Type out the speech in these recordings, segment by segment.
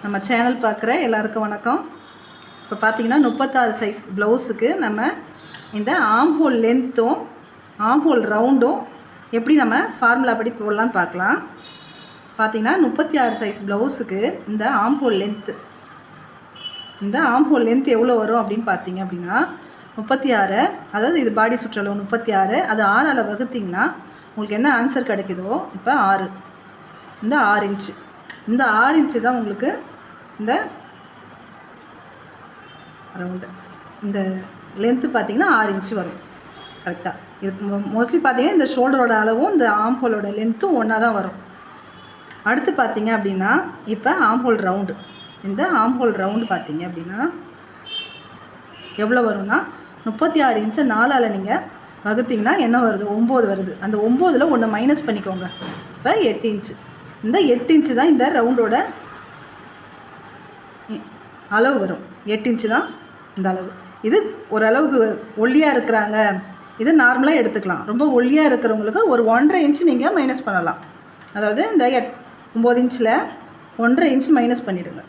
நம்ம சேனல் பார்க்குற எல்லாருக்கும் வணக்கம். இப்போ பார்த்தீங்கன்னா 36 சைஸ் ப்ளவுஸுக்கு நம்ம இந்த ஆம் ஹோல் லென்த்தும் ஆம் ஹோல் ரவுண்டும் எப்படி நம்ம ஃபார்முலா படி போடலான்னு பார்க்கலாம். பார்த்தீங்கன்னா 36 சைஸ் ப்ளவுஸுக்கு இந்த ஆம் ஹோல் லென்த் எவ்வளோ வரும் அப்படின்னு பார்த்தீங்க அப்படின்னா 36, அதாவது இது பாடி சுற்றளவு 36, அது 6ஆல் வகுத்திங்கன்னா உங்களுக்கு என்ன ஆன்சர் கிடைக்குதோ இப்போ 6, இந்த 6 இன்ச்சு, இந்த 6 இன்ச்சு தான் உங்களுக்கு இந்த ரவுண்டு. இந்த லென்த்து பார்த்தீங்கன்னா 6 இன்ச்சு வரும் கரெக்டாக. இது மோஸ்ட்லி பார்த்தீங்கன்னா இந்த ஷோல்டரோட அளவும் இந்த ஆம்ஹோலோட லென்த்தும் ஒன்றா தான் வரும். அடுத்து பார்த்தீங்க அப்படின்னா இப்போ ஆம்ஹோல் ரவுண்டு, இந்த ஆம்ஹோல் ரவுண்டு பார்த்தீங்க அப்படின்னா எவ்வளோ வரும்னா 36 இன்ச்சை 4ஆல் நீங்கள் வகுத்திங்கன்னா என்ன வருது, 9 வருது. அந்த 9ல் ஒன்று மைனஸ் பண்ணிக்கோங்க, இப்போ 8 இன்ச்சு. இந்த 8 இன்ச்சு தான் இந்த ரவுண்டோட அளவு வரும். 8 இன்ச்சு தான் இந்த அளவு. இது ஓரளவுக்கு ஒல்லியாக இருக்கிறாங்க, இது நார்மலாக எடுத்துக்கலாம். ரொம்ப ஒல்லியாக இருக்கிறவங்களுக்கு ஒரு 1.5 இன்ச்சு நீங்கள் மைனஸ் பண்ணலாம். அதாவது இந்த 9 இன்ச்சில் 1.5 இன்ச்சு மைனஸ் பண்ணிவிடுங்க.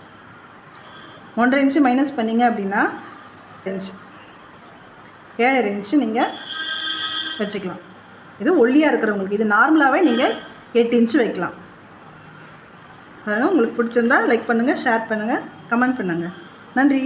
1.5 இன்ச்சு மைனஸ் பண்ணிங்க அப்படின்னா 7.5 இன்ச்சு நீங்கள் வச்சுக்கலாம். இது ஒல்லியாக இருக்கிறவங்களுக்கு. இது நார்மலாகவே நீங்கள் 8 இன்ச்சு வைக்கலாம். உங்களுக்கு பிடிச்சிருந்தா லைக் பண்ணுங்கள், ஷேர் பண்ணுங்கள், கமெண்ட் பண்ணுங்கள். நன்றி.